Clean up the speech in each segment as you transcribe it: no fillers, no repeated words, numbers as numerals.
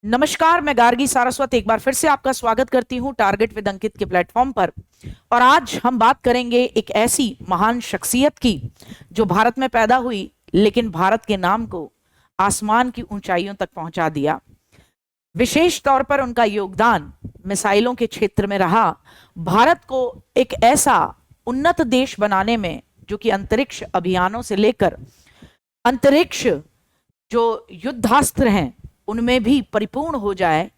नमस्कार, मैं गार्गी सारस्वत एक बार फिर से आपका स्वागत करती हूं टारगेट विद अंकित के प्लेटफॉर्म पर। और आज हम बात करेंगे एक ऐसी महान शख्सियत की जो भारत में पैदा हुई लेकिन भारत के नाम को आसमान की ऊंचाइयों तक पहुंचा दिया। विशेष तौर पर उनका योगदान मिसाइलों के क्षेत्र में रहा। भारत को एक ऐसा उन्नत देश बनाने में, जो कि अंतरिक्ष अभियानों से लेकर अंतरिक्ष जो युद्धास्त्र हैं उनमें भी परिपूर्ण हो जाए,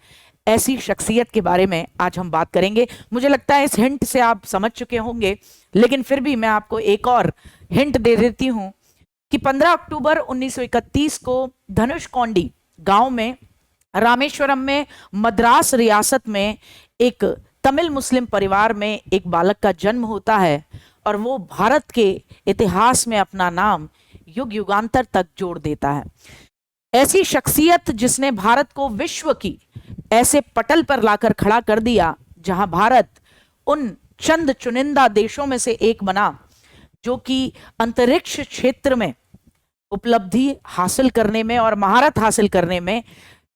ऐसी शख्सियत के बारे में आज हम बात करेंगे। मुझे लगता है इस हिंट से आप समझ चुके होंगे, लेकिन फिर भी मैं आपको एक और हिंट दे देती हूं कि 15 अक्टूबर 1931 को धनुषकोडी गांव में, रामेश्वरम में, मद्रास रियासत में एक तमिल मुस्लिम परिवार में एक बालक का जन्म होता है और वो भारत के इतिहास में अपना नाम युग युगांतर तक जोड़ देता है। ऐसी शख्सियत जिसने भारत को विश्व की ऐसे पटल पर लाकर खड़ा कर दिया जहां भारत उन चंद चुनिंदा देशों में से एक बना जो कि अंतरिक्ष क्षेत्र में उपलब्धि हासिल करने में और महारत हासिल करने में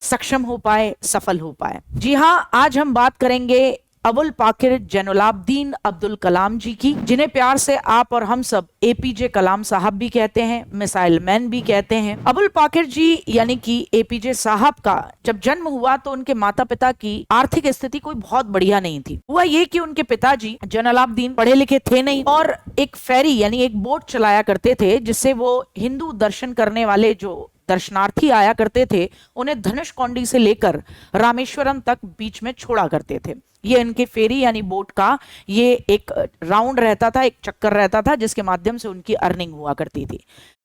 सक्षम हो पाए, सफल हो पाए। जी हां, आज हम बात करेंगे अबुल पाकिर जैनुलाब्दीन अब्दुल कलाम जी की, जिन्हें प्यार से आप और हम सब एपीजे कलाम साहब भी कहते हैं, मिसाइल मैन भी कहते हैं। अबुल पाकिर जी यानी कि एपीजे साहब का जब जन्म हुआ तो उनके माता पिता की आर्थिक स्थिति कोई बहुत बढ़िया नहीं थी। हुआ ये कि उनके पिताजी जैनुलाब्दीन पढ़े लिखे थे नहीं और एक फेरी यानी एक बोट चलाया करते थे, जिससे वो हिंदू दर्शन करने वाले जो दर्शनार्थी आया करते थे उन्हें धनुषकोडी से लेकर रामेश्वरम तक बीच में छोड़ा करते थे। ये इनके फेरी यानी बोट का ये एक राउंड रहता था, एक चक्कर रहता था जिसके माध्यम से उनकी अर्निंग हुआ करती थी।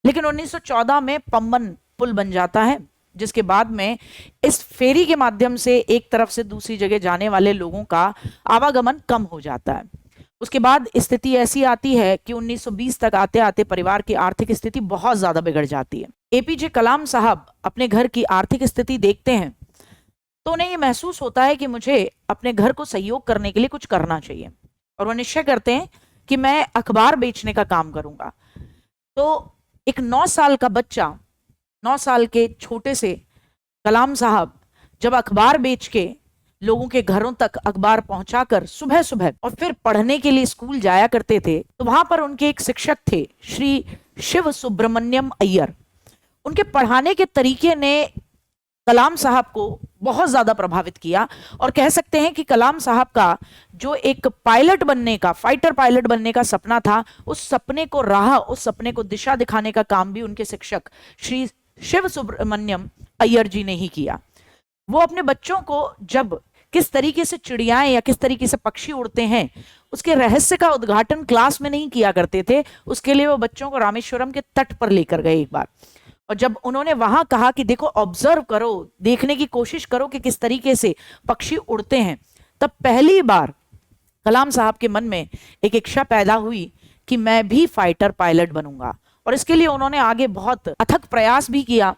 लेकिन 1914 में पम्बन पुल बन जाता है, जिसके बाद में इस फेरी के माध्यम से एक तरफ से दूसरी जगह जाने वाले लोगों का आवागमन कम हो जाता है। उसके बाद स्थिति ऐसी आती है कि 1920 तक आते आते परिवार की आर्थिक स्थिति बहुत ज्यादा बिगड़ जाती है। एपीजे कलाम साहब अपने घर की आर्थिक स्थिति देखते हैं तो उन्हें यह महसूस होता है कि मुझे अपने घर को सहयोग करने के लिए कुछ करना चाहिए, और वो निश्चय करते हैं कि मैं अखबार बेचने का काम करूंगा। तो एक 9 साल का बच्चा, 9 साल के छोटे से कलाम साहब जब अखबार बेच के लोगों के घरों तक अखबार पहुंचाकर सुबह सुबह और फिर पढ़ने के लिए स्कूल जाया करते थे, तो वहां पर उनके एक शिक्षक थे श्री शिव सुब्रमण्यम अय्यर। उनके पढ़ाने के तरीके ने कलाम साहब को बहुत ज्यादा प्रभावित किया और कह सकते हैं कि कलाम साहब का जो एक पायलट बनने का, फाइटर पायलट बनने का सपना था, उस सपने को राह, उस सपने को दिशा दिखाने का काम भी उनके शिक्षक श्री शिव सुब्रमण्यम अय्यर जी ने ही किया। वो अपने बच्चों को जब किस तरीके से चिड़ियाएं या किस तरीके से पक्षी उड़ते हैं उसके रहस्य का उद्घाटन क्लास में नहीं किया करते थे, उसके लिए वो बच्चों को रामेश्वरम के तट पर लेकर गए एक बार। और जब उन्होंने वहां कहा कि देखो, ऑब्जर्व करो, देखने की कोशिश करो कि किस तरीके से पक्षी उड़ते हैं, तब पहली बार कलाम साहब के मन में एक इच्छा पैदा हुई कि मैं भी फाइटर पायलट बनूंगा। और इसके लिए उन्होंने आगे बहुत अथक प्रयास भी किया,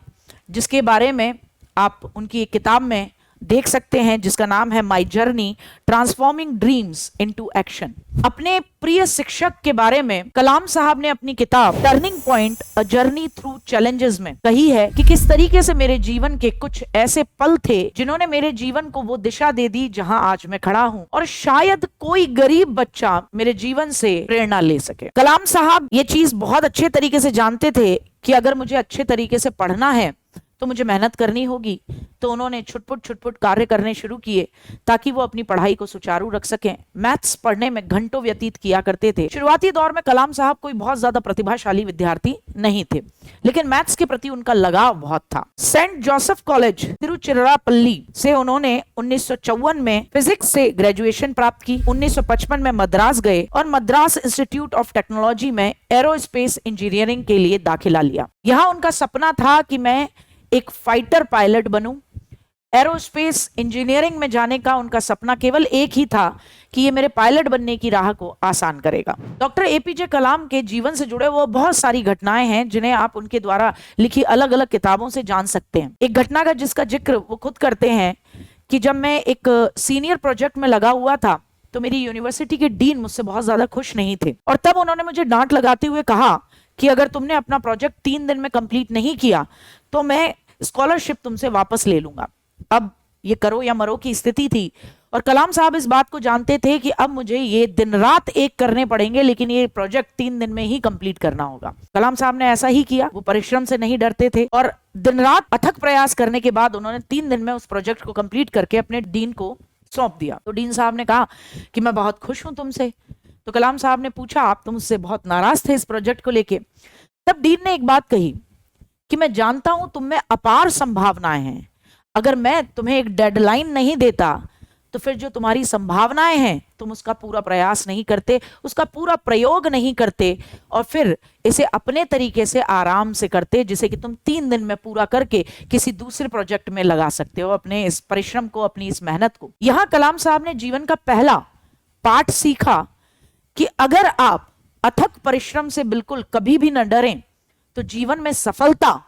जिसके बारे में आप उनकी एक किताब में देख सकते हैं, जिसका नाम है my journey transforming dreams into action. अपने प्रिय शिक्षक के बारे में कलाम साहब ने अपनी किताब टर्निंग पॉइंट अ जर्नी थ्रू चैलेंजेस में कही है कि किस तरीके से मेरे जीवन के कुछ ऐसे पल थे जिन्होंने मेरे जीवन को वो दिशा दे दी जहां आज मैं खड़ा हूं, और शायद कोई गरीब बच्चा मेरे जीवन से प्रेरणा ले सके। कलाम साहब ये चीज बहुत अच्छे तरीके से जानते थे कि अगर मुझे अच्छे तरीके से पढ़ना है तो मुझे मेहनत करनी होगी। तो उन्होंने छुटपुट कार्य करने शुरू किए ताकि वो अपनी पढ़ाई को सुचारू रख सकें। मैथ्स पढ़ने में घंटों व्यतीत किया करते थे। शुरुआती दौर में कलाम साहब कोई बहुत ज्यादा प्रतिभाशाली विद्यार्थी नहीं थे, लेकिन मैथ्स के प्रति उनका लगाव बहुत था। सेंट जोसेफ कॉलेज तिरुचिरापल्ली से उन्होंने 1954 में फिजिक्स से ग्रेजुएशन प्राप्त की। 1955 में मद्रास गए और मद्रास इंस्टीट्यूट ऑफ टेक्नोलॉजी में एरोस्पेस इंजीनियरिंग के लिए दाखिला लिया। यहाँ उनका सपना था कि मैं एक फाइटर पायलट बनूं। एरोस्पेस इंजीनियरिंग में जाने का उनका सपना केवल एक ही था कि ये मेरे पायलट बनने की राह को आसान करेगा। डॉक्टर एपीजे कलाम के जीवन से जुड़े वो बहुत सारी घटनाएं हैं जिन्हें आप उनके द्वारा लिखी अलग अलग किताबों से जान सकते हैं। एक घटना का जिसका जिक्र वो खुद करते हैं कि जब मैं एक सीनियर प्रोजेक्ट में लगा हुआ था तो मेरी यूनिवर्सिटी के डीन मुझसे बहुत ज्यादा खुश नहीं थे, और तब उन्होंने मुझे डांट लगाते हुए कहा कि अगर तुमने अपना प्रोजेक्ट 3 दिन में कंप्लीट नहीं किया तो मैं स्कॉलरशिप तुमसे वापस ले लूंगा। अब ये करो या मरो की स्थिति थी और कलाम साहब इस बात को जानते थे कि अब मुझे ये दिन रात एक करने पड़ेंगे, लेकिन ये प्रोजेक्ट 3 दिन में ही कंप्लीट करना होगा। कलाम साहब ने ऐसा ही किया। वो परिश्रम से नहीं डरते थे और दिन रात अथक प्रयास करने के बाद उन्होंने 3 दिन में उस प्रोजेक्ट को कंप्लीट करके अपने डीन को सौंप दिया। तो डीन साहब ने कहा कि मैं बहुत खुश हूं तुमसे। तो कलाम साहब ने पूछा, आप तो मुझसे बहुत नाराज थे इस प्रोजेक्ट को लेके। तब डीन ने एक बात कही कि मैं जानता हूं तुम में अपार संभावनाएं हैं, अगर मैं तुम्हें एक डेडलाइन नहीं देता तो फिर जो तुम्हारी संभावनाएं हैं तुम उसका पूरा प्रयास नहीं करते, उसका पूरा प्रयोग नहीं करते और फिर इसे अपने तरीके से आराम से करते, जिसे कि तुम 3 दिन में पूरा करके किसी दूसरे प्रोजेक्ट में लगा सकते हो अपने इस परिश्रम को, अपनी इस मेहनत को। यहां कलाम साहब ने जीवन का पहला पाठ सीखा कि अगर आप अथक परिश्रम से बिल्कुल कभी भी न डरें तो जीवन में सफलता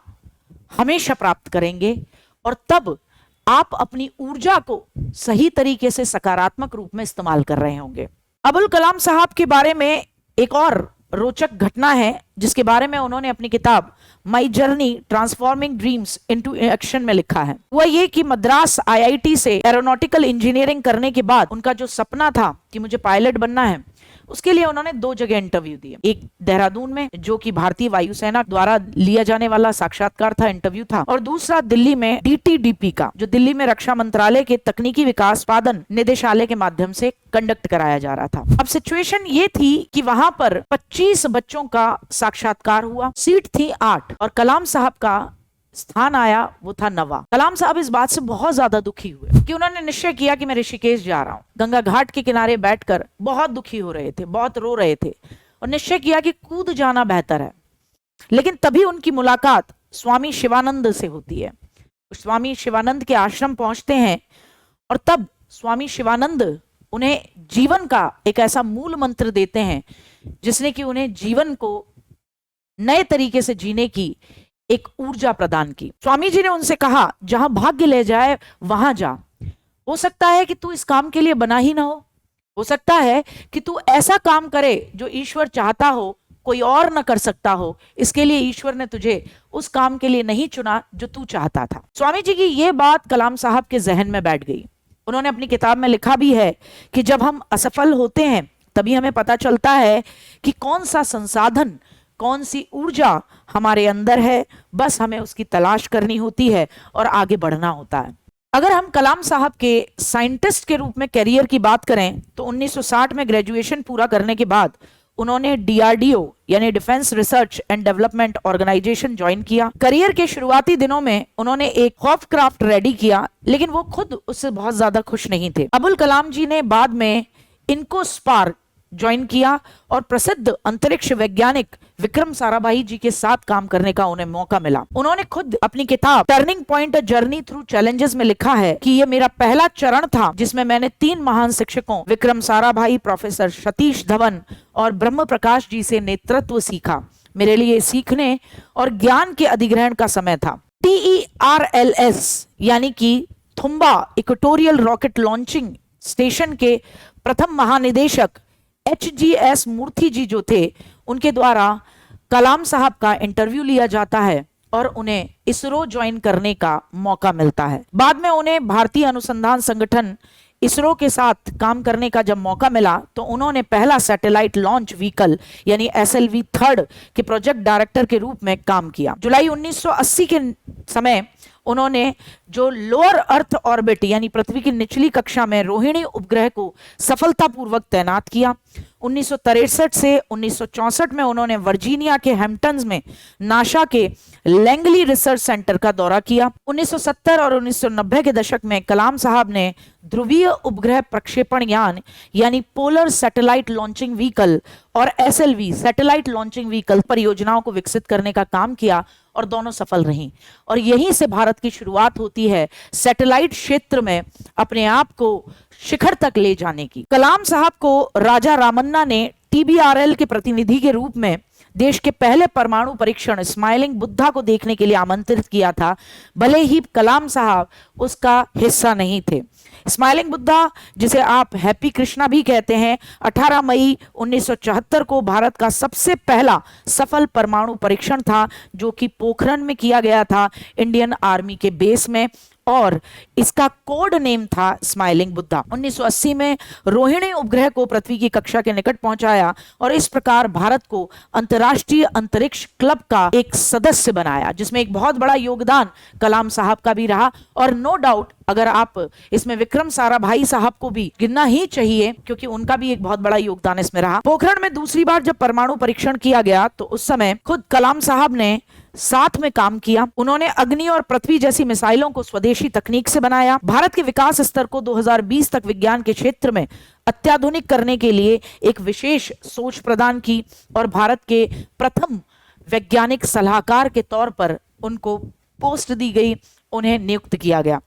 हमेशा प्राप्त करेंगे और तब आप अपनी ऊर्जा को सही तरीके से सकारात्मक रूप में इस्तेमाल कर रहे होंगे। अबुल कलाम साहब के बारे में एक और रोचक घटना है जिसके बारे में उन्होंने अपनी किताब my journey transforming dreams into action में लिखा है। वह ये कि मद्रास आईआईटी से एरोनॉटिकल इंजीनियरिंग करने के बाद उनका जो सपना था कि मुझे पायलट बनना है, उसके लिए उन्होंने 2 जगह इंटरव्यू दिए। एक देहरादून में जो कि भारतीय वायुसेना द्वारा लिया जाने वाला साक्षात्कार था, इंटरव्यू था, और दूसरा दिल्ली में डीटीडीपी का, जो दिल्ली में रक्षा मंत्रालय के तकनीकी विकास उत्पादन निदेशालय के माध्यम से कंडक्ट कराया जा रहा था। अब सिचुएशन ये थी कि वहां पर 25 बच्चों का साक्षात्कार हुआ, सीट थी 8 और कलाम साहब का स्थान आया वो था 9वां। कलाम साहब इस बात से बहुत ज्यादा दुखी हुए कि उन्होंने निश्चय किया कि मैं ऋषिकेश जा रहा हूं। गंगा घाट के किनारे बैठकर बहुत दुखी हो रहे थे, बहुत रो रहे थे और निश्चय किया कि कूद जाना बेहतर है। लेकिन तभी उनकी मुलाकात स्वामी शिवानंद से होती है। स्वामी शिवानंद के आश्रम पहुंचते हैं और तब स्वामी शिवानंद उन्हें जीवन का एक ऐसा मूल मंत्र देते हैं जिसने कि उन्हें जीवन को नए तरीके से जीने की एक ऊर्जा प्रदान की। स्वामी जी ने उनसे कहा, जहां भाग्य ले जाए वहां जा। हो सकता है कि तू इस काम के लिए बना ही ना हो सकता है कि तू ऐसा काम करे जो ईश्वर चाहता हो, कोई और न कर सकता हो, इसके लिए ईश्वर ने तुझे उस काम के लिए नहीं चुना जो तू चाहता था। स्वामी जी की यह बात कलाम साहब के जहन में बैठ गई। उन्होंने अपनी किताब में लिखा भी है कि जब हम असफल होते हैं तभी हमें पता चलता है कि कौन सा संसाधन, कौन सी ऊर्जा हमारे अंदर है, बस हमें उसकी तलाश करनी होती है और आगे बढ़ना होता है। अगर हम कलाम साहब के साइंटिस्ट के रूप में करियर की बात करें तो 1960 में ग्रेजुएशन पूरा करने के बाद उन्होंने डीआरडीओ यानी defence research and development organisation join किया। करियर के शुरुआती दिनों में उन्होंने एक हॉवक्राफ्ट रेडी किया, लेकिन वो खुद उससे बहुत ज्यादा खुश नहीं थे। अबुल कलाम जी ने बाद में इनकोस्पार्क ज्वाइन किया और प्रसिद्ध अंतरिक्ष वैज्ञानिक विक्रम साराभाई जी के साथ काम करने का उन्हें मौका मिला। उन्होंने खुद अपनी किताब टर्निंग पॉइंट अ जर्नी थ्रू चैलेंजेस में लिखा है कि यह मेरा पहला चरण था जिसमें मैंने 3 महान शिक्षकों विक्रम साराभाई, प्रोफेसर सतीश धवन और ब्रह्म प्रकाश जी से नेतृत्व सीखा। मेरे लिए सीखने और ज्ञान के अधिग्रहण का समय था। TERLS यानी कि Thumba equatorial rocket launching station के प्रथम महानिदेशक HGS मूर्ति जी जो थे, उनके द्वारा कलाम साहब का इंटरव्यू लिया जाता है और उन्हें इसरो ज्वाइन करने का मौका मिलता है। बाद में उन्हें भारतीय अनुसंधान संगठन इसरो के साथ काम करने का जब मौका मिला तो उन्होंने पहला सैटेलाइट लॉन्च व्हीकल यानी SLV 3 के प्रोजेक्ट डायरेक्टर के रूप में काम किया। जुलाई 1980 के समय उन्होंने जो लोअर अर्थ ऑर्बिट यानी पृथ्वी की निचली कक्षा में रोहिणी उपग्रह को सफलतापूर्वक तैनात किया। 1963 से 1964 में उन्होंने वर्जीनिया के हैम्पटन्स में नासा के लैंगली रिसर्च सेंटर का दौरा किया। 1970 और 1990 के दशक में कलाम साहब ने ध्रुवीय उपग्रह प्रक्षेपण यान यानी पोलर सैटेलाइट लॉन्चिंग व्हीकल और SLV सैटेलाइट लॉन्चिंग व्हीकल परियोजनाओं को विकसित करने का काम किया और दोनों सफल रहीं। और यहीं से भारत की शुरुआत होती है सैटेलाइट क्षेत्र में अपने आप को शिखर तक ले जाने की। कलाम साहब को राजा रामन्ना ने TBRL के प्रतिनिधि के रूप में देश के पहले परमाणु परीक्षण स्माइलिंग बुद्धा को देखने के लिए आमंत्रित किया था, भले ही कलाम साहब उसका हिस्सा नहीं थे। स्माइलिंग बुद्धा, जिसे आप हैप्पी कृष्णा भी कहते हैं, 18 मई 1974 को भारत का सबसे पहला सफल परमाणु परीक्षण था जो कि पोखरण में किया गया था इंडियन आर्मी के बेस में। और इसका कोड नेम था स्माइलिंग बुद्धा। 1980 में रोहिणी उपग्रह को पृथ्वी की कक्षा के निकट पहुंचाया और इस प्रकार भारत को अंतर्राष्ट्रीय अंतरिक्ष क्लब का एक सदस्य बनाया, जिसमें एक बहुत बड़ा योगदान कलाम साहब का भी रहा। और नो डाउट अगर आप इसमें विक्रम साराभाई साहब को भी गिनना ही चाहिए, क्योंकि उनका भी एक बहुत बड़ा योगदान इसमें रहा। पोखरण में दूसरी बार जब परमाणु परीक्षण किया गया तो उस समय खुद कलाम साहब ने साथ में काम किया। उन्होंने अग्नि और पृथ्वी जैसी मिसाइलों को स्वदेशी तकनीक से बनाया। भारत के विकास स्तर को 2020 तक विज्ञान के क्षेत्र में अत्याधुनिक करने के लिए एक विशेष सोच प्रदान की और भारत के प्रथम वैज्ञानिक सलाहकार के तौर पर उनको पोस्ट दी गई, उन्हें नियुक्त किया गया।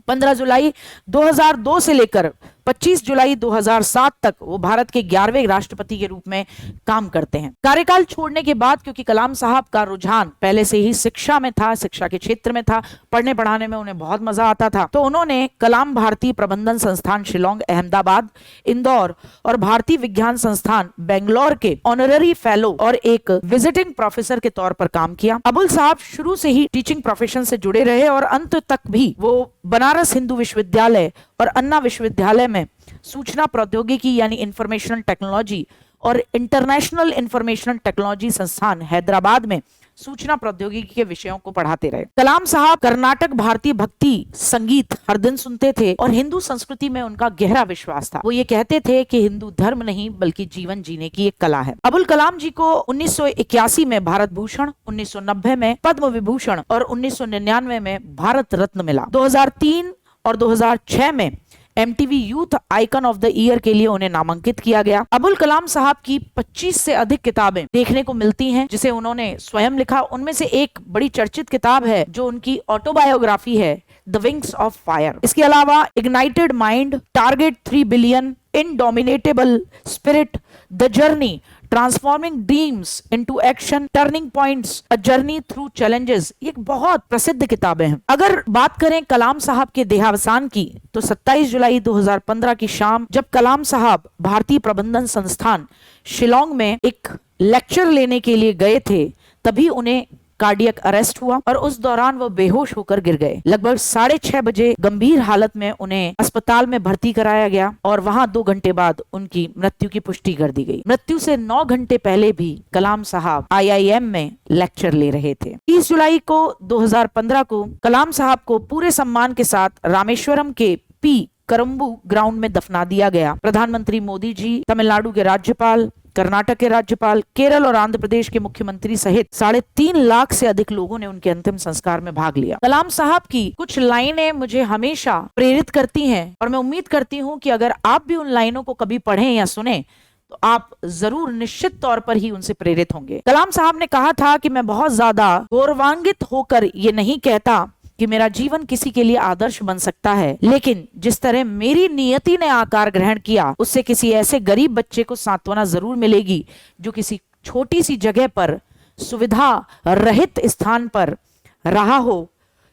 15 जुलाई 2002 से लेकर 25 जुलाई 2007 तक वो भारत के 11वें राष्ट्रपति के रूप में काम करते हैं। कार्यकाल छोड़ने के बाद क्योंकि कलाम साहब का रुझान पहले से ही शिक्षा में था, शिक्षा के क्षेत्र में था, पढ़ने पढ़ाने में उन्हें बहुत मजा आता था, तो उन्होंने कलाम भारतीय प्रबंधन संस्थान शिलोंग, अहमदाबाद, इंदौर और भारतीय विज्ञान संस्थान बेंगलोर के ऑनररी फेलो और एक विजिटिंग प्रोफेसर के तौर पर काम किया। अबुल साहब शुरू से ही टीचिंग प्रोफेशन से जुड़े रहे और अंत तक भी वो बनारस हिंदू विश्वविद्यालय और अन्ना विश्वविद्यालय में सूचना प्रौद्योगिकी यानी इंफॉर्मेशन टेक्नोलॉजी और इंटरनेशनल इंफॉर्मेशन टेक्नोलॉजी संस्थान हैदराबाद में सूचना प्रौद्योगिकी के विषयों को पढ़ाते रहे। कलाम साहब कर्नाटक भारतीय भक्ति संगीत हर दिन सुनते थे और हिंदू संस्कृति में उनका गहरा विश्वास था। वो ये कहते थे कि हिंदू धर्म नहीं बल्कि जीवन जीने की एक कला है। अबुल कलाम जी को 1981 में भारत भूषण, 1990 में पद्म विभूषण और 1999 में भारत रत्न मिला। 2003 और 2006 में MTV youth icon of the year के लिए उन्हें नामांकित किया गया। अबुल कलाम साहब की 25 से अधिक किताबें देखने को मिलती हैं जिसे उन्होंने स्वयं लिखा। उनमें से एक बड़ी चर्चित किताब है जो उनकी ऑटोबायोग्राफी है, द विंग्स ऑफ फायर। इसके अलावा ignited mind, target 3 billion, indomitable spirit, the journey, transforming dreams into action, turning points, a journey through challenges, ये बहुत प्रसिद्ध किताबें हैं। अगर बात करें कलाम साहब के देहावसान की तो 27 जुलाई 2015 की शाम जब कलाम साहब भारतीय प्रबंधन संस्थान शिलोंग में एक लेक्चर लेने के लिए गए थे तभी उन्हें कार्डियक अरेस्ट हुआ और उस दौरान वो बेहोश होकर गिर गए। लगभग 6:30 बजे गंभीर हालत में उन्हें अस्पताल में भर्ती कराया गया और वहां 2 घंटे बाद उनकी मृत्यु की पुष्टि कर दी गई। मृत्यु से 9 घंटे पहले भी कलाम साहब IIM में लेक्चर ले रहे थे। 30 जुलाई को 2015 को कलाम साहब को पूरे सम्मान के साथ रामेश्वरम के P करम्बू ग्राउंड में दफना दिया गया। प्रधानमंत्री मोदी जी, तमिलनाडु के राज्यपाल, कर्नाटक के राज्यपाल, केरल और आंध्र प्रदेश के मुख्यमंत्री सहित 3.5 लाख से अधिक लोगों ने उनके अंतिम संस्कार में भाग लिया। कलाम साहब की कुछ लाइनें मुझे हमेशा प्रेरित करती हैं और मैं उम्मीद करती हूं कि अगर आप भी उन लाइनों को कभी पढ़ें या सुने तो आप जरूर निश्चित तौर पर ही उनसे प्रेरित होंगे। कलाम साहब ने कहा था कि मैं बहुत ज्यादा गौरवान्वित होकर ये नहीं कहता कि मेरा जीवन किसी के लिए आदर्श बन सकता है, लेकिन जिस तरह मेरी नियति ने आकार ग्रहण किया उससे किसी ऐसे गरीब बच्चे को सांत्वना जरूर मिलेगी जो किसी छोटी सी जगह पर सुविधा रहित स्थान पर रहा हो।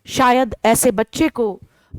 शायद ऐसे बच्चे को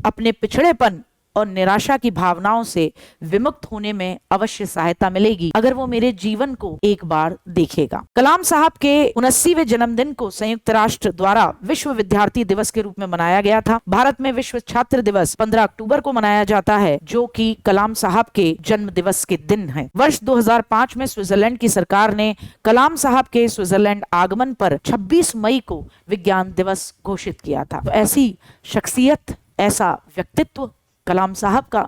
अपने पिछड़ेपन और निराशा की भावनाओं से विमुक्त होने में अवश्य सहायता मिलेगी अगर वो मेरे जीवन को एक बार देखेगा। कलाम साहब के 79वें जन्मदिन को संयुक्त राष्ट्र द्वारा विश्व विद्यार्थी दिवस के रूप में मनाया गया था। भारत में विश्व छात्र दिवस 15 अक्टूबर को मनाया जाता है जो कि कलाम साहब के जन्म दिवस के दिन है। वर्ष 2005 में स्विट्जरलैंड की सरकार ने कलाम साहब के स्विट्जरलैंड आगमन पर 26 मई को विज्ञान दिवस घोषित किया था। तो ऐसी शख्सियत, ऐसा व्यक्तित्व कलाम साहब का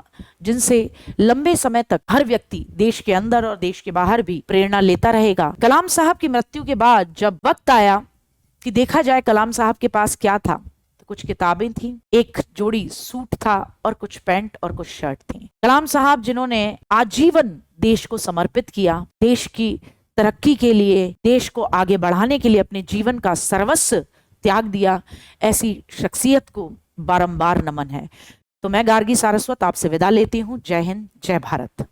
जिनसे लंबे समय तक हर व्यक्ति देश के अंदर और देश के बाहर भी प्रेरणा लेता रहेगा। कलाम साहब की मृत्यु के बाद जब वक्त आया कि देखा जाए कलाम साहब के पास क्या था, तो कुछ किताबें थी, एक जोड़ी सूट था और कुछ पैंट और कुछ शर्ट थी। कलाम साहब जिन्होंने आजीवन देश को समर्पित किया, देश की तरक्की के लिए, देश को आगे बढ़ाने के लिए अपने जीवन का सर्वस्व त्याग दिया, ऐसी शख्सियत को बारंबार नमन है। तो मैं गार्गी सारस्वत आपसे विदा लेती हूं। जय हिंद, जय भारत।